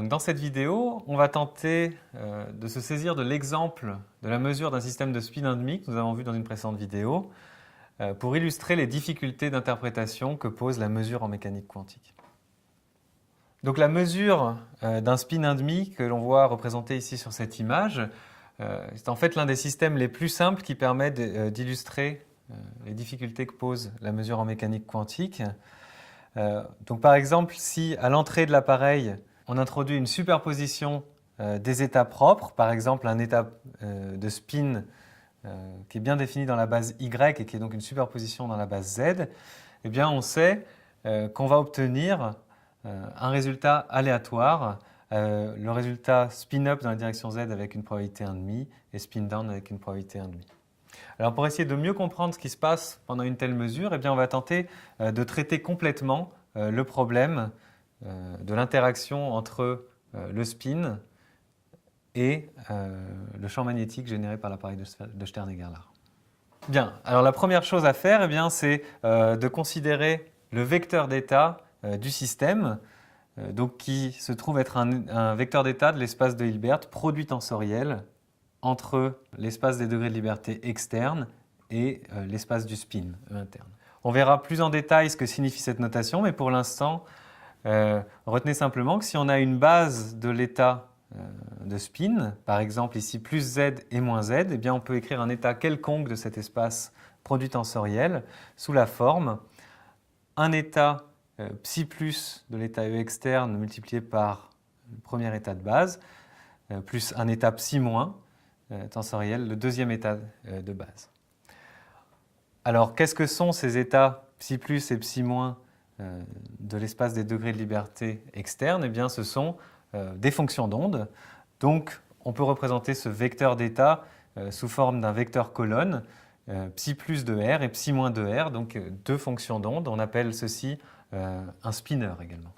Donc dans cette vidéo, on va tenter de se saisir de l'exemple de la mesure d'un système de spin 1,5 que nous avons vu dans une précédente vidéo pour illustrer les difficultés d'interprétation que pose la mesure en mécanique quantique. Donc la mesure d'un spin 1,5 que l'on voit représenté ici sur cette image, c'est en fait l'un des systèmes les plus simples qui permet d'illustrer les difficultés que pose la mesure en mécanique quantique. Donc par exemple, si à l'entrée de l'appareil, on introduit une superposition des états propres, par exemple un état de spin qui est bien défini dans la base Y et qui est donc une superposition dans la base Z, eh bien on sait qu'on va obtenir un résultat aléatoire, le résultat spin-up dans la direction Z avec une probabilité 1,5 et spin-down avec une probabilité 1,5. Alors pour essayer de mieux comprendre ce qui se passe pendant une telle mesure, eh bien on va tenter de traiter complètement le problème de l'interaction entre le spin et le champ magnétique généré par l'appareil de Stern-Gerlach. Bien, alors la première chose à faire, eh bien, c'est de considérer le vecteur d'état du système, donc qui se trouve être un vecteur d'état de l'espace de Hilbert produit tensoriel entre l'espace des degrés de liberté externe et l'espace du spin interne. On verra plus en détail ce que signifie cette notation, mais pour l'instant, retenez simplement que si on a une base de l'état de spin, par exemple ici plus z et moins z, eh bien on peut écrire un état quelconque de cet espace produit tensoriel sous la forme un état psi plus de l'état E externe multiplié par le premier état de base plus un état psi moins tensoriel, le deuxième état de base. Alors qu'est-ce que sont ces états psi plus et psi moins de l'espace des degrés de liberté externe? Eh bien ce sont des fonctions d'onde. Donc on peut représenter ce vecteur d'état sous forme d'un vecteur colonne, psi plus de R et psi moins de R, donc deux fonctions d'onde. On appelle ceci un spinner également.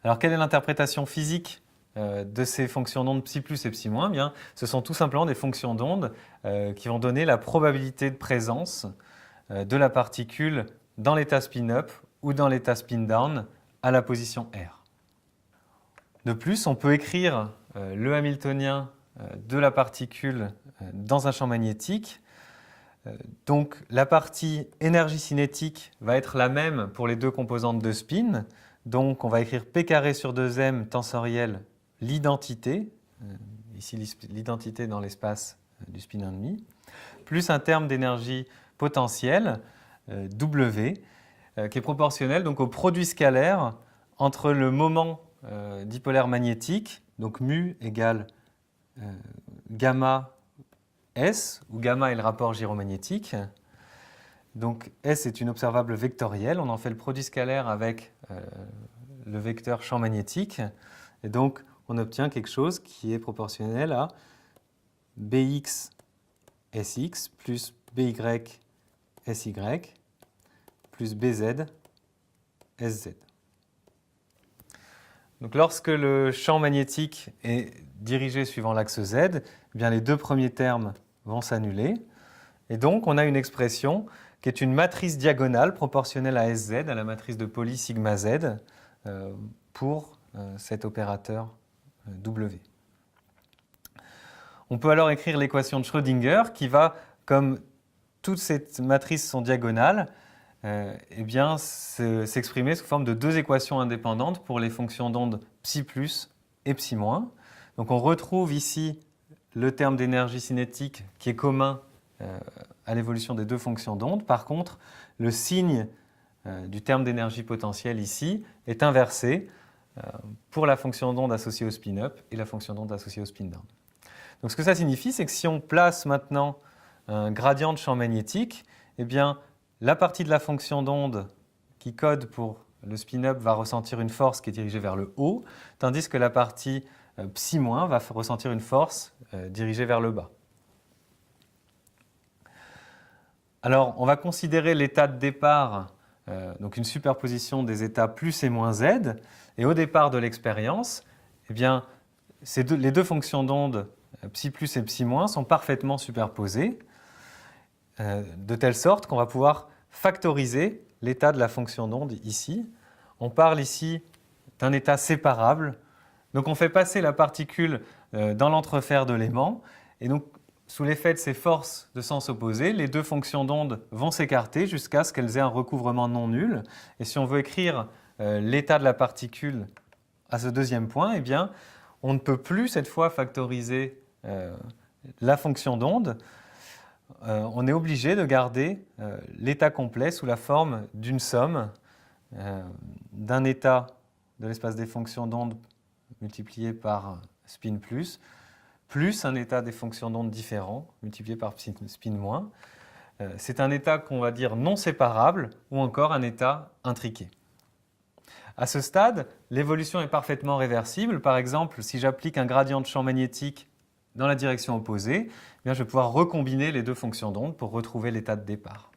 Alors quelle est l'interprétation physique de ces fonctions d'onde psi plus et psi moins? Eh bien, ce sont tout simplement des fonctions d'onde qui vont donner la probabilité de présence de la particule dans l'état spin-up ou dans l'état spin-down à la position R. De plus, on peut écrire le hamiltonien de la particule dans un champ magnétique. Donc la partie énergie cinétique va être la même pour les deux composantes de spin. Donc on va écrire p carré sur 2m tensoriel l'identité, ici l'identité dans l'espace du spin 1,5, plus un terme d'énergie potentielle, W, qui est proportionnel donc au produit scalaire entre le moment dipolaire magnétique, donc mu égale gamma S, où gamma est le rapport gyromagnétique. Donc S est une observable vectorielle, on en fait le produit scalaire avec le vecteur champ magnétique, et donc on obtient quelque chose qui est proportionnel à Bx Sx plus By Sy plus Bz Sz. Donc lorsque le champ magnétique est dirigé suivant l'axe Z, eh bien les deux premiers termes vont s'annuler. Et donc on a une expression qui est une matrice diagonale proportionnelle à Sz, à la matrice de Pauli sigma Z, pour cet opérateur W. On peut alors écrire l'équation de Schrödinger qui va, comme toutes ces matrices sont diagonales, eh bien, s'exprimer sous forme de deux équations indépendantes pour les fonctions d'onde psi plus et psi moins. Donc on retrouve ici le terme d'énergie cinétique qui est commun à l'évolution des deux fonctions d'onde. Par contre, le signe du terme d'énergie potentielle ici est inversé pour la fonction d'onde associée au spin-up et la fonction d'onde associée au spin-down. Donc ce que ça signifie, c'est que si on place maintenant un gradient de champ magnétique, eh bien, la partie de la fonction d'onde qui code pour le spin-up va ressentir une force qui est dirigée vers le haut, tandis que la partie psi- va ressentir une force dirigée vers le bas. Alors, on va considérer l'état de départ, donc une superposition des états plus et moins z, et au départ de l'expérience, eh bien, les deux fonctions d'onde psi plus et psi- sont parfaitement superposées, de telle sorte qu'on va pouvoir factoriser l'état de la fonction d'onde ici. On parle ici d'un état séparable. Donc on fait passer la particule dans l'entrefer de l'aimant, et donc sous l'effet de ces forces de sens opposés, les deux fonctions d'onde vont s'écarter jusqu'à ce qu'elles aient un recouvrement non nul. Et si on veut écrire l'état de la particule à ce deuxième point, eh bien, on ne peut plus cette fois factoriser la fonction d'onde. On est obligé de garder l'état complet sous la forme d'une somme d'un état de l'espace des fonctions d'onde multiplié par spin plus un état des fonctions d'onde différents multiplié par spin moins. C'est un état qu'on va dire non séparable ou encore un état intriqué. À ce stade, l'évolution est parfaitement réversible. Par exemple, si j'applique un gradient de champ magnétique dans la direction opposée, eh bien, je vais pouvoir recombiner les deux fonctions d'onde pour retrouver l'état de départ.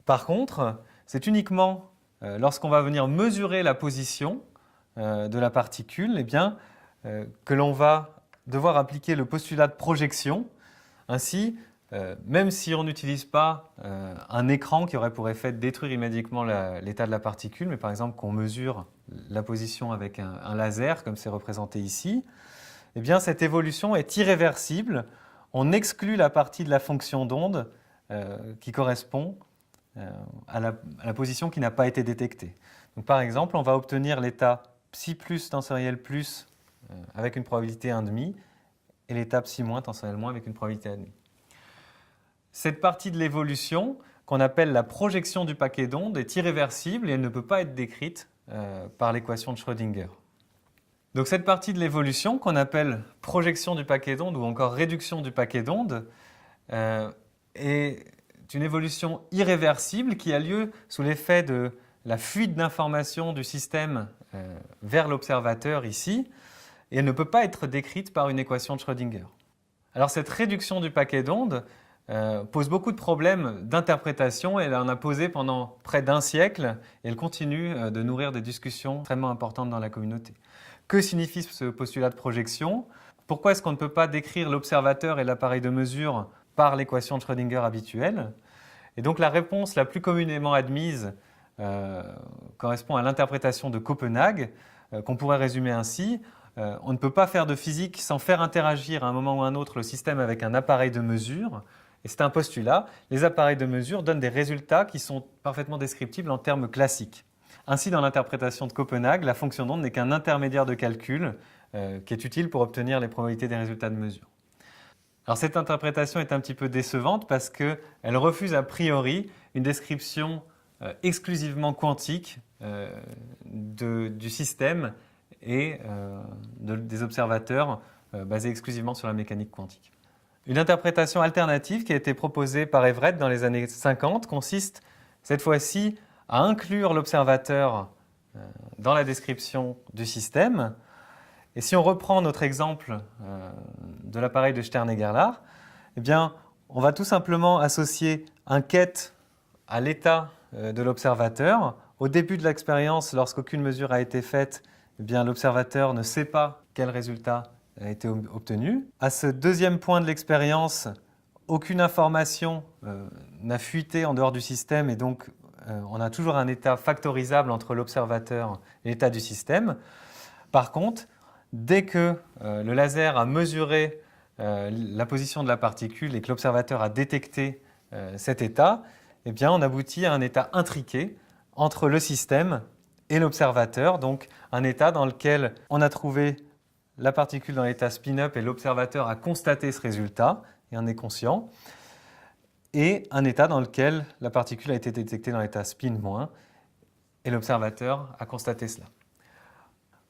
Par contre, c'est uniquement lorsqu'on va venir mesurer la position de la particule, eh bien, que l'on va devoir appliquer le postulat de projection. Ainsi, même si on n'utilise pas un écran qui aurait pour effet de détruire immédiatement l'état de la particule, mais par exemple qu'on mesure la position avec un laser, comme c'est représenté ici, eh bien, cette évolution est irréversible. On exclut la partie de la fonction d'onde qui correspond à la position qui n'a pas été détectée. Donc, par exemple, on va obtenir l'état psi plus tensoriel plus avec une probabilité 1,5 et l'état psi moins tensoriel moins avec une probabilité 1,5. Cette partie de l'évolution, qu'on appelle la projection du paquet d'ondes, est irréversible et elle ne peut pas être décrite par l'équation de Schrödinger. Donc cette partie de l'évolution, qu'on appelle projection du paquet d'ondes ou encore réduction du paquet d'ondes, est une évolution irréversible qui a lieu sous l'effet de la fuite d'informations du système vers l'observateur ici, et elle ne peut pas être décrite par une équation de Schrödinger. Alors cette réduction du paquet d'ondes pose beaucoup de problèmes d'interprétation et elle en a posé pendant près d'un siècle et elle continue de nourrir des discussions extrêmement importantes dans la communauté. Que signifie ce postulat de projection? Pourquoi est-ce qu'on ne peut pas décrire l'observateur et l'appareil de mesure par l'équation de Schrödinger habituelle? Et donc la réponse la plus communément admise correspond à l'interprétation de Copenhague, qu'on pourrait résumer ainsi. On ne peut pas faire de physique sans faire interagir à un moment ou à un autre le système avec un appareil de mesure. Et c'est un postulat. Les appareils de mesure donnent des résultats qui sont parfaitement descriptibles en termes classiques. Ainsi, dans l'interprétation de Copenhague, la fonction d'onde n'est qu'un intermédiaire de calcul qui est utile pour obtenir les probabilités des résultats de mesure. Alors cette interprétation est un petit peu décevante parce qu'elle refuse a priori une description exclusivement quantique du système et des observateurs basés exclusivement sur la mécanique quantique. Une interprétation alternative qui a été proposée par Everett dans les années 50 consiste cette fois-ci à inclure l'observateur dans la description du système. Et si on reprend notre exemple de l'appareil de Stern-Gerlach, eh bien, on va tout simplement associer un ket à l'état de l'observateur. Au début de l'expérience, lorsqu'aucune mesure a été faite, eh bien, l'observateur ne sait pas quel résultat a été obtenu. À ce deuxième point de l'expérience, aucune information n'a fuité en dehors du système et donc on a toujours un état factorisable entre l'observateur et l'état du système. Par contre, dès que le laser a mesuré la position de la particule et que l'observateur a détecté cet état, eh bien, on aboutit à un état intriqué entre le système et l'observateur, donc un état dans lequel on a trouvé la particule dans l'état spin-up et l'observateur a constaté ce résultat et en est conscient, et un état dans lequel la particule a été détectée dans l'état spin- et l'observateur a constaté cela.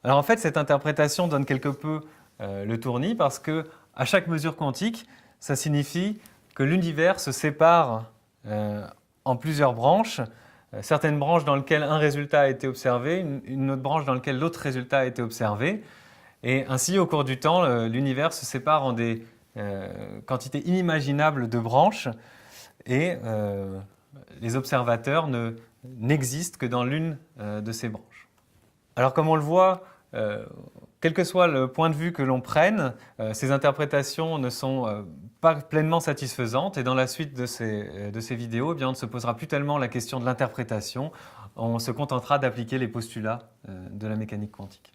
Alors en fait, cette interprétation donne quelque peu le tournis parce que à chaque mesure quantique, ça signifie que l'univers se sépare en plusieurs branches, certaines branches dans lesquelles un résultat a été observé, une autre branche dans laquelle l'autre résultat a été observé. Et ainsi, au cours du temps, l'univers se sépare en des quantités inimaginables de branches et les observateurs n'existent que dans l'une de ces branches. Alors comme on le voit, quel que soit le point de vue que l'on prenne, ces interprétations ne sont pas pleinement satisfaisantes et dans la suite de ces vidéos, eh bien, on ne se posera plus tellement la question de l'interprétation. on se contentera d'appliquer les postulats de la mécanique quantique.